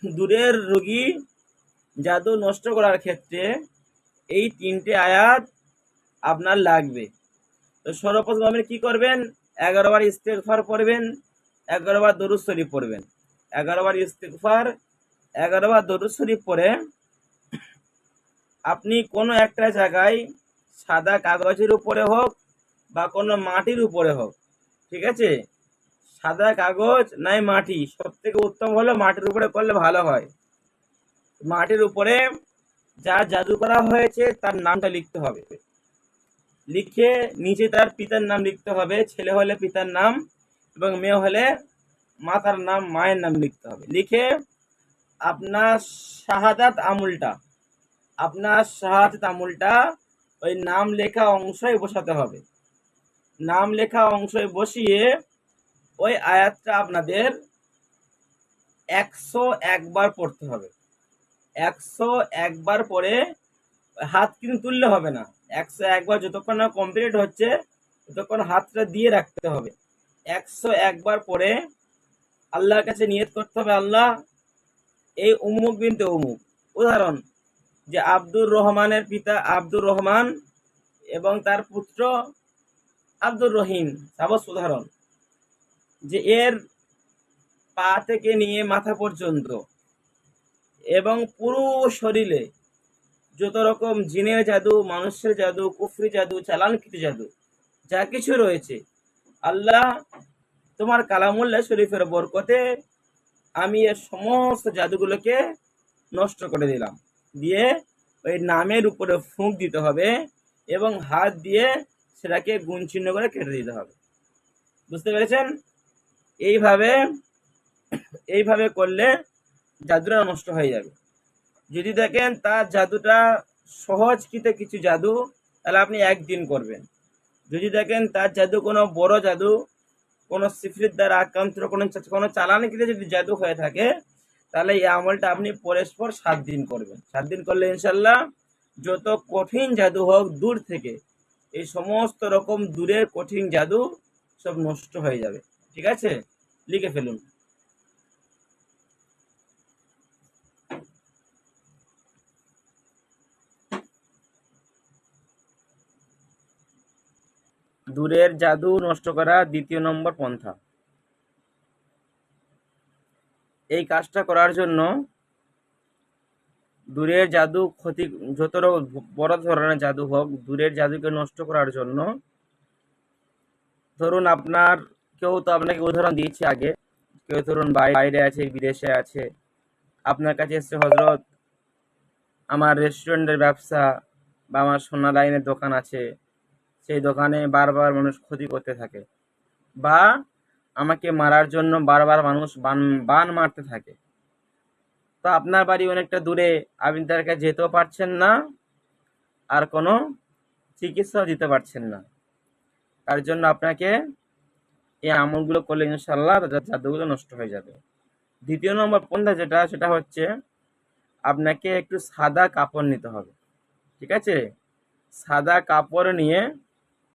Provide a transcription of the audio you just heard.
দূরের রোগী জাদু নষ্ট করার ক্ষেত্রে এই 3টে আয়াত আপনার লাগবে। তো সর্বপ্রথম আপনি কি করবেন? 11 বার ইস্তেগফার পড়বেন, 11 বার দরুদ শরীফ পড়বেন। 11 বার ইস্তেগফার, 11 বার দরুদ শরীফ পড়ে আপনি কোনো একটা জায়গায় সাদা কাগজের উপরে হোক বা কোনো মাটির উপরে হোক, ঠিক আছে? সাদা কাগজ নাই মাটি, সব থেকে উত্তম হলো মাটির উপরে করলে ভালো হয়। মাটির উপরে যা জাদু করা হয়েছে তার নামটা লিখতে হবে। লিখে নিচে তার পিতার নাম লিখতে হবে, ছেলে হলে পিতার নাম এবং মেয়ে হলে মাতার নাম, মায়ের নাম লিখতে হবে। লিখে আপনার শাহাদাত আমুলটা ওই নাম লেখা অংশে বসাতে হবে। নাম লেখা অংশে বসিয়ে ওই আয়াতটা আপনাদের 101 বার পড়তে হবে। 101 বার পরে হাত কিন্তু তুললে হবে না। 101 বার যতক্ষণ না কমপ্লিট হচ্ছে ততক্ষণ হাতটা দিয়ে রাখতে হবে। 101 বার পরে আল্লাহর কাছে নিয়ত করতে হবে, আল্লাহ এই উমুক বিনতে উমুক, উদাহরণ যে আব্দুর রহমানের পিতা আব্দুর রহমান এবং তার পুত্র আব্দুর রহিম, সাপোজ উদাহরণ, যে এর পা থেকে নিয়ে মাথা পর্যন্ত এবং পুরো শরীরে যত রকম জিনের জাদু, মানুষের জাদু, কুফরি জাদু, চালানকৃত জাদু যা কিছু রয়েছে, আল্লাহ তোমার কালামুল্লাহ শরীফের বরকতে আমি এর সমস্ত জাদুগুলোকে নষ্ট করে দিলাম। দিয়ে ওই নামের উপরে ফুঁক দিতে হবে এবং হাত দিয়ে সেটাকে গুণ চিহ্ন করে কেটে দিতে হবে। বুঝতে পেরেছেন? এইভাবে করলে জাদুটা নষ্ট হয়ে যাবে। যদি দেখেন তার জাদুটা সহজকৃত কিছু জাদু, তাহলে আপনি একদিন করবেন। যদি দেখেন তার জাদু কোনো বড় জাদু, কোনো সিফরির দ্বারা আক্রান্ত, কোনো চালানিকৃত যদি জাদু হয়ে থাকে, তাহলে এই আমলটা আপনি পরস্পর 7 দিন করবেন। 7 দিন করলে ইনশাল্লাহ যত কঠিন জাদু হোক দূর থেকে, এই সমস্ত রকম দূরের কঠিন জাদু সব নষ্ট হয়ে যাবে। ঠিক আছে, লিখে ফেলুন। দূরের জাদু নষ্ট করা 2য় নম্বর পন্থা। এই কাজটা করার জন্য দূরের জাদু ক্ষতি, যত বড় ধরনের জাদু হোক, দূরের জাদুকে নষ্ট করার জন্য, ধরুন আপনার কেউ তো আপনাকে উদাহরণ দিয়েছে আগে, কেউ ধরুন বাইরে আছে, বিদেশে আছে, আপনার কাছে এসছে, হজরত আমার রেস্টুরেন্টের ব্যবসা বা আমার সোনা লাইনের দোকান আছে, সেই দোকানে বারবার মানুষ ক্ষতি করতে থাকে বা আমাকে মারার জন্য বারবার মানুষ বান মারতে থাকে। তো আপনার বাড়ি অনেকটা দূরে, আপনি তার কাছে যেতেও পারছেন না আর কোনো চিকিৎসাও দিতে পারছেন না। তার জন্য আপনাকে এই আমলগুলো করলে ইনশাল্লাহ জাদুগুলো নষ্ট হয়ে যাবে। 2য় নম্বর পন্থা সেটা হচ্ছে আপনাকে একটু সাদা কাপড় নিতে হবে। ঠিক আছে, সাদা কাপড় নিয়ে